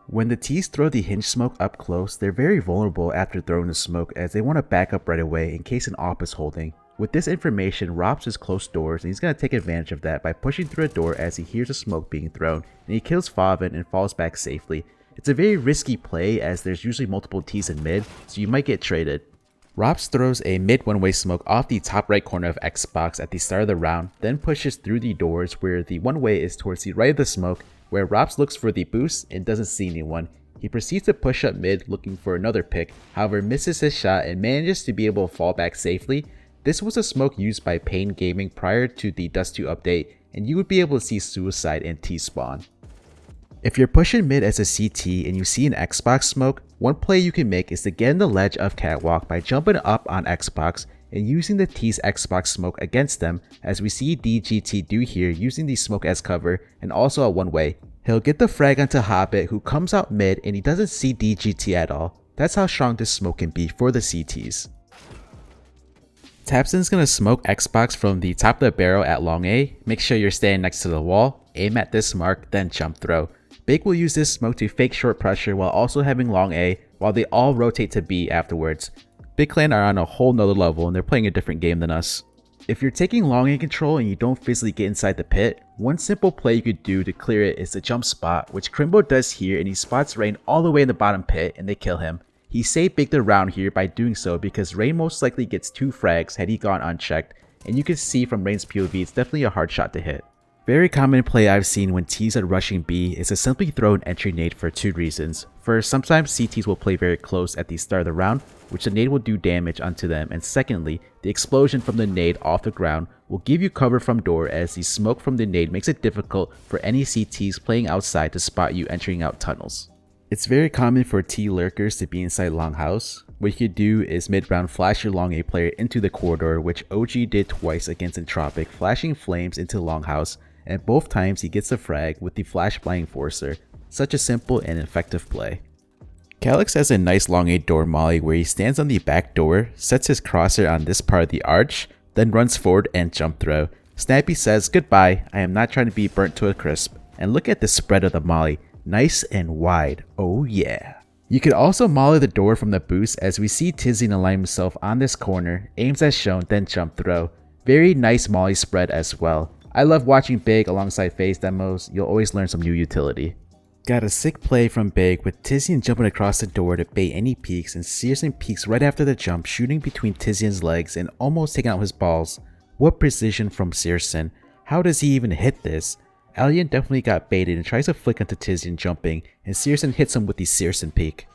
When the T's throw the hinge smoke up close, they're very vulnerable after throwing the smoke as they want to back up right away in case an op is holding. With this information, Robs is close doors and he's going to take advantage of that by pushing through a door as he hears a smoke being thrown, and he kills Favin and falls back safely. It's a very risky play as there's usually multiple T's in mid, so you might get traded. Robs throws a mid one-way smoke off the top right corner of Xbox at the start of the round, then pushes through the doors where the one-way is towards the right of the smoke, where Robs looks for the boost and doesn't see anyone. He proceeds to push up mid looking for another pick, however misses his shot and manages to be able to fall back safely. This was a smoke used by Pain Gaming prior to the Dust 2 update, and you would be able to see Suicide and T-spawn. If you're pushing mid as a CT and you see an Xbox smoke, one play you can make is to get in the ledge of Catwalk by jumping up on Xbox and using the T's Xbox smoke against them, as we see DGT do here using the smoke as cover and also a one-way. He'll get the frag onto Hobbit, who comes out mid and he doesn't see DGT at all. That's how strong this smoke can be for the CTs. Tabson's gonna smoke Xbox from the top of the barrel at long A. Make sure you're standing next to the wall, aim at this mark, then jump throw. Big will use this smoke to fake short pressure while also having long A, while they all rotate to B afterwards. Big Clan are on a whole nother level and they're playing a different game than us. If you're taking long A control and you don't physically get inside the pit, one simple play you could do to clear it is to jump spot, which Crimbo does here, and he spots Rain all the way in the bottom pit and they kill him. He saved Big the round here by doing so because Rain most likely gets 2 frags had he gone unchecked, and you can see from Rain's POV it's definitely a hard shot to hit. Very common play I've seen when T's are rushing B is to simply throw an entry nade for 2 reasons. First, sometimes CTs will play very close at the start of the round, which the nade will do damage onto them, and secondly, the explosion from the nade off the ground will give you cover from door, as the smoke from the nade makes it difficult for any CTs playing outside to spot you entering out tunnels. It's very common for T lurkers to be inside longhouse. What you could do is mid-round flash your long A player into the corridor, which OG did twice against Entropic, flashing flames into longhouse, and both times he gets a frag with the flash blind forcer. Such a simple and effective play. Calyx has a nice long A door molly where he stands on the back door, sets his crosshair on this part of the arch, then runs forward and jump throw. Snappy says, "Goodbye, I am not trying to be burnt to a crisp." And look at the spread of the molly. Nice and wide, oh yeah. You could also molly the door from the boost, as we see Tizian align himself on this corner, aims as shown, then jump throw. Very nice molly spread as well. I love watching Big alongside phase demos, you'll always learn some new utility. Got a sick play from Big with Tizian jumping across the door to bait any peeks, and Searson peeks right after the jump, shooting between Tizian's legs and almost taking out his balls. What precision from Searson. How does he even hit this? Alien definitely got baited and tries to flick onto Tizian jumping, and Searson hits him with the Searson peek.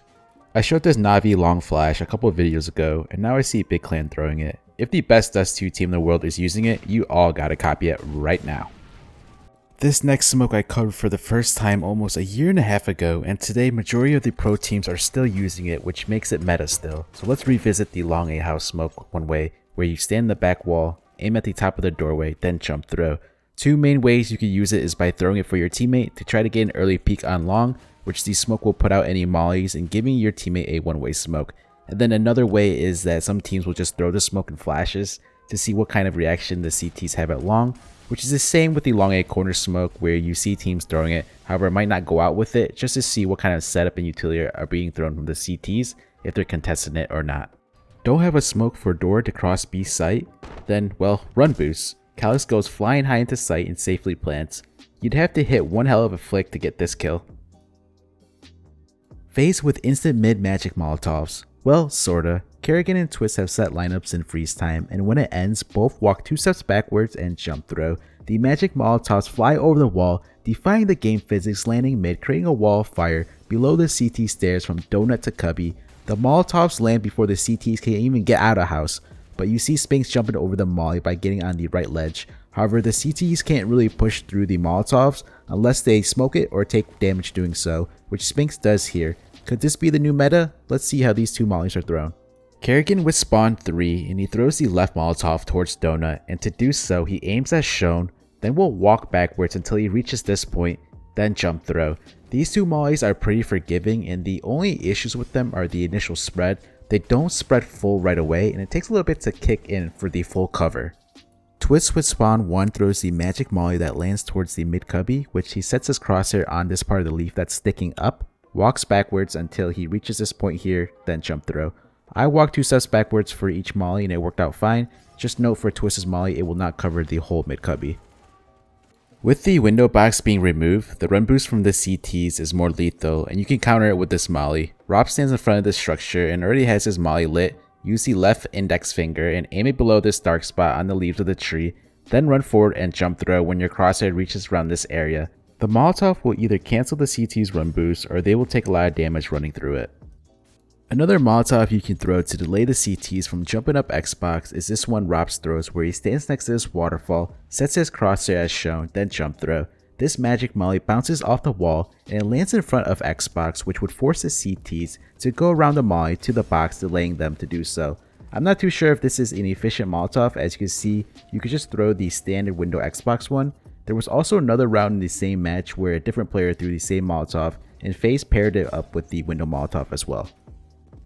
I showed this Na'Vi long flash a couple of videos ago, and now I see Big Clan throwing it. If the best Dust 2 team in the world is using it, you all gotta copy it right now. This next smoke I covered for the first time almost a year and a half ago, and today majority of the pro teams are still using it, which makes it meta still. So let's revisit the long A house smoke one way, where you stand in the back wall, aim at the top of the doorway, then jump throw. 2 main ways you can use it is by throwing it for your teammate to try to get an early peek on long, which the smoke will put out any mollies and giving your teammate a one-way smoke. And then another way is that some teams will just throw the smoke in flashes to see what kind of reaction the CTs have at long, which is the same with the long A corner smoke, where you see teams throwing it, however it might not go out with it, just to see what kind of setup and utility are being thrown from the CTs, if they're contesting it or not. Don't have a smoke for door to cross B site? Then, well, run boost. Calyx goes flying high into sight and safely plants. You'd have to hit one hell of a flick to get this kill. FaZe with instant mid magic molotovs. Well, sorta. Kerrigan and Twist have set lineups in freeze time, and when it ends, both walk 2 steps backwards and jump throw. The magic molotovs fly over the wall, defying the game physics, landing mid, creating a wall of fire below the CT stairs from Donut to Cubby. The molotovs land before the CTs can even get out of house, but you see Spinks jumping over the molly by getting on the right ledge. However, the CTs can't really push through the molotovs unless they smoke it or take damage doing so, which Spinks does here. Could this be the new meta? Let's see how these 2 mollies are thrown. Kerrigan with spawn 3, and he throws the left molotov towards Donut, and to do so he aims as shown, then will walk backwards until he reaches this point, then jump throw. These 2 mollies are pretty forgiving, and the only issues with them are the initial spread. They don't spread full right away, and it takes a little bit to kick in for the full cover. Twist with spawn 1 throws the magic molly that lands towards the mid cubby, which he sets his crosshair on this part of the leaf that's sticking up. walks backwards until he reaches this point here, then jump throw. I walked 2 steps backwards for each molly and it worked out fine. Just note for Twist's molly, it will not cover the whole mid cubby. With the window box being removed, the run boost from the CTs is more lethal and you can counter it with this molly. Rob stands in front of the structure and already has his molly lit. Use the left index finger and aim it below this dark spot on the leaves of the tree, then run forward and jump throw when your crosshair reaches around this area. The Molotov will either cancel the CT's run boost or they will take a lot of damage running through it. Another Molotov you can throw to delay the CTs from jumping up Xbox is this one Robs throws, where he stands next to this waterfall, sets his crosshair as shown, then jump throw. This magic molly bounces off the wall and it lands in front of Xbox, which would force the CTs to go around the molly to the box, delaying them to do so. I'm not too sure if this is an efficient Molotov. As you can see, you could just throw the standard window Xbox one. There was also another round in the same match where a different player threw the same Molotov and FaZe paired it up with the window Molotov as well.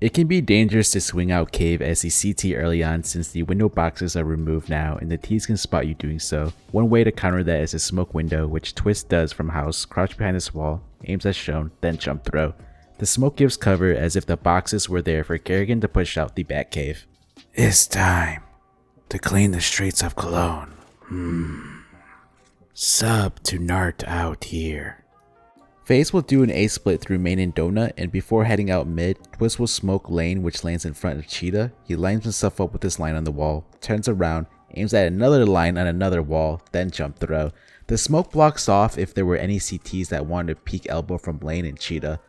It can be dangerous to swing out cave as the CT early on, since the window boxes are removed now and the Ts can spot you doing so. One way to counter that is a smoke window, which Twist does from house, crouch behind this wall, aims as shown, then jump throw. The smoke gives cover as if the boxes were there for Kerrigan to push out the back cave. It's time to clean the streets of Cologne. Sub to NartOutHere. FaZe will do an A split through main and donut, and before heading out mid, Twist will smoke lane, which lands in front of Cheetah. He lines himself up with this line on the wall, turns around, aims at another line on another wall, then jump throw. The smoke blocks off if there were any CTs that wanted to peek elbow from lane and Cheetah.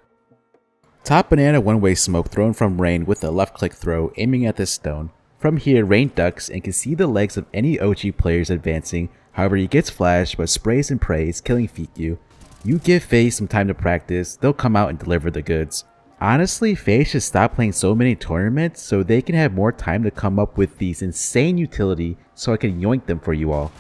Top banana one-way smoke thrown from Rain with a left click throw, aiming at this stone. From here, Rain ducks and can see the legs of any OG players advancing. However, he gets flashed but sprays and prays, killing Fiku. You give FaZe some time to practice, they'll come out and deliver the goods. Honestly, FaZe should stop playing so many tournaments so they can have more time to come up with these insane utility so I can yoink them for you all.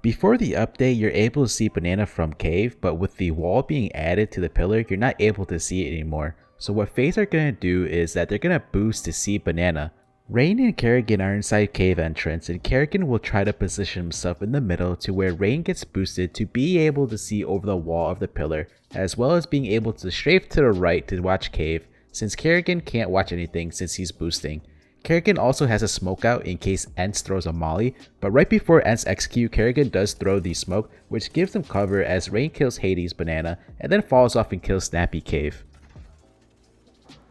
Before the update, you're able to see Banana from cave, but with the wall being added to the pillar, you're not able to see it anymore. So what FaZe are going to do is that they're going to boost to see Banana. Rain and Kerrigan are inside cave entrance, and Kerrigan will try to position himself in the middle to where Rain gets boosted to be able to see over the wall of the pillar, as well as being able to strafe to the right to watch cave, since Kerrigan can't watch anything since he's boosting. Kerrigan also has a smoke out in case Ents throws a molly, but right before Ents execute, Kerrigan does throw the smoke, which gives them cover as Rain kills Hades Banana and then falls off and kills Snappy Cave.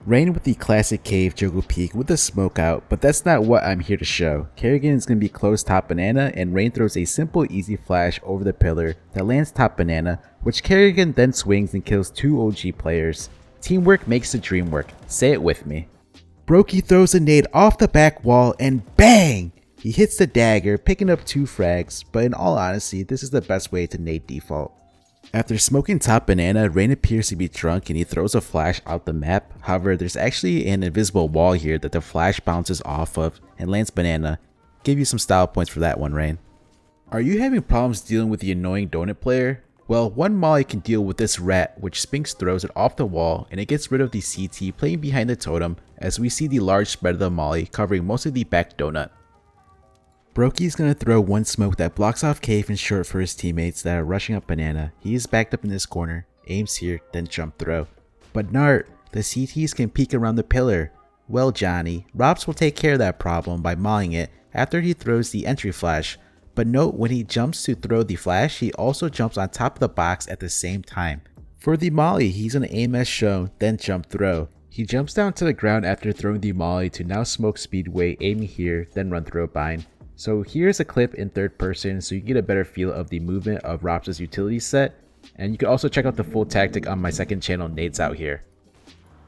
Rain with the classic cave juggle peek with the smoke out, but that's not what I'm here to show. Kerrigan is going to be close top banana, and Rain throws a simple easy flash over the pillar that lands top banana, which Kerrigan then swings and kills 2 OG players. Teamwork makes the dream work, say it with me. Brokey throws a nade off the back wall and bang! He hits the dagger, picking up 2 frags, but in all honesty, this is the best way to nade default. After smoking top banana, Rain appears to be drunk and he throws a flash out the map. However, there's actually an invisible wall here that the flash bounces off of and lands banana. Give you some style points for that one, Rain. Are you having problems dealing with the annoying donut player? Well, one molly can deal with this rat, which Spinks throws it off the wall and it gets rid of the CT playing behind the totem, as we see the large spread of the molly covering most of the back donut. Brokey's gonna throw one smoke that blocks off cave and short for his teammates that are rushing up banana. He is backed up in this corner, aims here, then jump throw. But Nart, the CTs can peek around the pillar. Well Johnny, Robs will take care of that problem by mollying it after he throws the entry flash. But note, when he jumps to throw the flash, he also jumps on top of the box at the same time. For the molly, he's gonna aim as shown, then jump throw. He jumps down to the ground after throwing the molly to now smoke speedway, aiming here, then run throw bind. So here's a clip in third person so you can get a better feel of the movement of Robs' utility set, and you can also check out the full tactic on my second channel, NadesOutHere.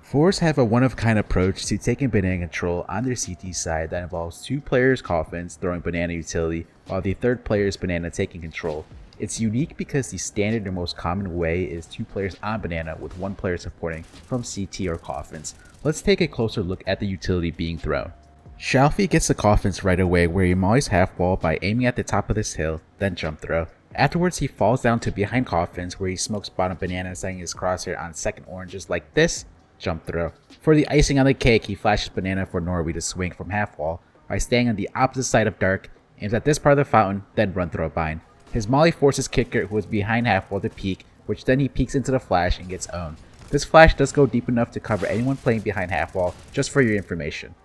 Fours have a one-of-kind approach to taking banana control on their CT side that involves 2 players' coffins throwing banana utility while the third player's banana taking control. It's unique because the standard and most common way is 2 players on banana with 1 player supporting from CT or coffins. Let's take a closer look at the utility being thrown. Shalfie gets the coffins right away where he mollies half wall by aiming at the top of this hill, then jump throw. Afterwards he falls down to behind coffins where he smokes bottom banana, setting his crosshair on second oranges like this, jump throw. For the icing on the cake, he flashes banana for Norby to swing from half wall by staying on the opposite side of dark, aims at this part of the fountain, then run throw bind. His molly forces Kicker, who is behind half wall, to peek, which then he peeks into the flash and gets owned. This flash does go deep enough to cover anyone playing behind half wall, just for your information.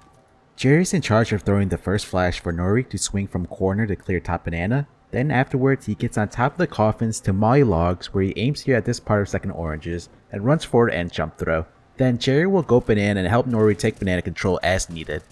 Jerry's in charge of throwing the first flash for Nori to swing from corner to clear top banana. Then afterwards he gets on top of the coffins to molly logs, where he aims here at this part of second oranges and runs forward and jump throw. Then Jerry will go banana and help Nori take banana control as needed.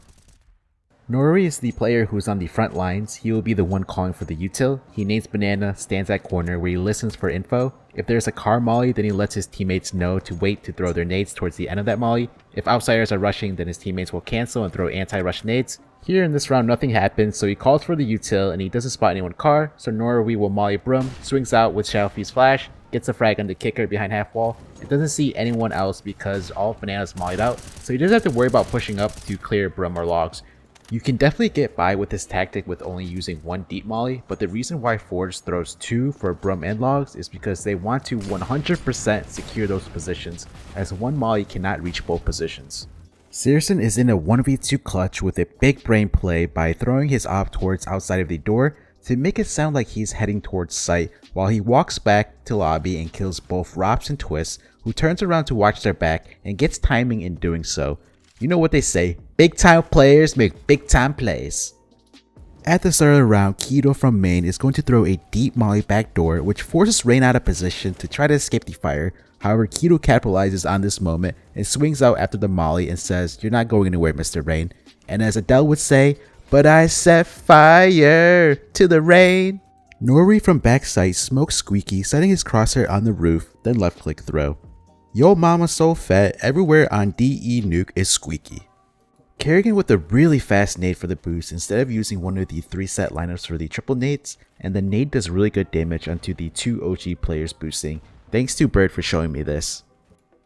Nori is the player who's on the front lines. He will be the one calling for the util. He nades banana, stands at corner where he listens for info. If there's a car molly, then he lets his teammates know to wait to throw their nades towards the end of that molly. If outsiders are rushing, then his teammates will cancel and throw anti-rush nades. Here in this round nothing happens, so he calls for the util and he doesn't spot anyone car, so Nori will molly broom, swings out with Shadowfee's flash, gets a frag on the kicker behind half wall, and doesn't see anyone else because all bananas mollied out, so he doesn't have to worry about pushing up to clear broom or logs. You can definitely get by with this tactic with only using one deep molly, but the reason why Forge throws 2 for broom and logs is because they want to 100% secure those positions, as one molly cannot reach both positions. Searson is in a 1v2 clutch with a big brain play by throwing his op towards outside of the door to make it sound like he's heading towards site, while he walks back to lobby and kills both Rops and Twist, who turns around to watch their back and gets timing in doing so. You know what they say, big time players make big time plays. At the start of the round, Keto from main is going to throw a deep molly backdoor, which forces Rain out of position to try to escape the fire. However, Keto capitalizes on this moment and swings out after the molly and says, "You're not going anywhere, Mr. Rain." And as Adele would say, "But I set fire to the rain." Nori from backside smokes Squeaky, setting his crosshair on the roof, then left click throw. Yo mama so fat, everywhere on DE Nuke is Squeaky. Kerrigan with a really fast nade for the boost instead of using one of the 3 set lineups for the triple nades, and the nade does really good damage onto the 2 OG players boosting. Thanks to Bird for showing me this.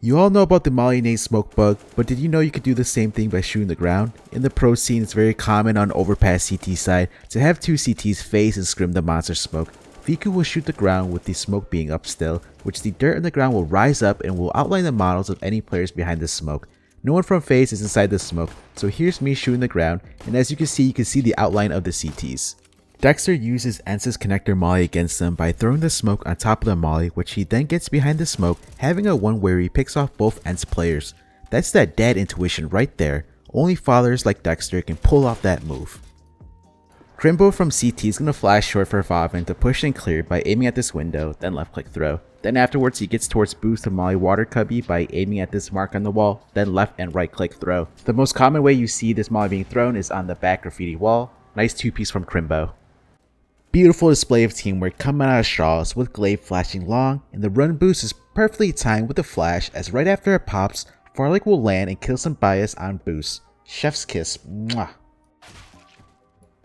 You all know about the molly nade smoke bug, but did you know you could do the same thing by shooting the ground? In the pro scene, it's very common on Overpass CT side to have 2 CTs phase and scrim the monster smoke. Fiku will shoot the ground with the smoke being up still, which the dirt in the ground will rise up and will outline the models of any players behind the smoke. No one from phase is inside the smoke, so here's me shooting the ground, and as you can see the outline of the CTs. Dexter uses Ence's connector molly against them by throwing the smoke on top of the molly, which he then gets behind the smoke, having a one where he picks off both Ence players. That's that dad intuition right there. Only fathers like Dexter can pull off that move. Crimbo from CT is going to flash short for Favin to push and clear by aiming at this window, then left click throw. Then afterwards he gets towards boost to molly water cubby by aiming at this mark on the wall, then left and right click throw. The most common way you see this molly being thrown is on the back graffiti wall. Nice 2-piece from Crimbo. Beautiful display of teamwork coming out of Straws with Glaive flashing long, and the run boost is perfectly timed with the flash as right after it pops, Farlick will land and kill some bias on boost. Chef's kiss, mwah.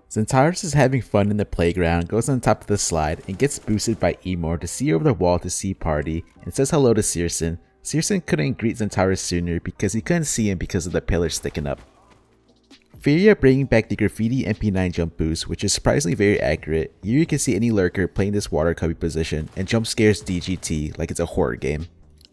Zentaurus is having fun in the playground, goes on top of the slide, and gets boosted by Emor to see over the wall to see party, and says hello to Searson. Searson couldn't greet Zentaurus sooner because he couldn't see him because of the pillar sticking up. Furia bringing back the graffiti MP9 jump boost, which is surprisingly very accurate. Here you can see any lurker playing this water cubby position, and jump scares DGT like it's a horror game.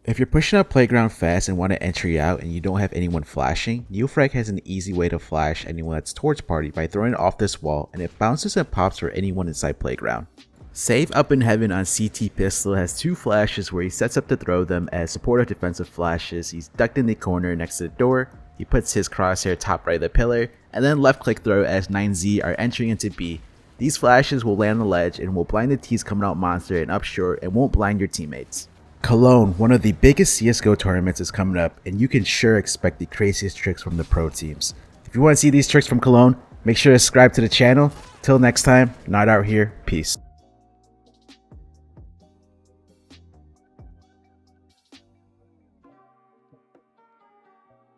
If you're pushing up playground fast and want to entry out and you don't have anyone flashing, Neofrag has an easy way to flash anyone that's towards party by throwing it off this wall, and it bounces and pops for anyone inside playground. Save up in heaven on CT Pistol has 2 flashes where he sets up to throw them as supportive defensive flashes. He's ducked in the corner next to the door, he puts his crosshair top right of the pillar, and then left click throw as 9Z are entering into B. These flashes will land on the ledge and will blind the T's coming out monster and up short and won't blind your teammates. Cologne, one of the biggest CSGO tournaments is coming up, and you can sure expect the craziest tricks from the pro teams. If you want to see these tricks from Cologne, make sure to subscribe to the channel. Till next time, NartOutHere, peace.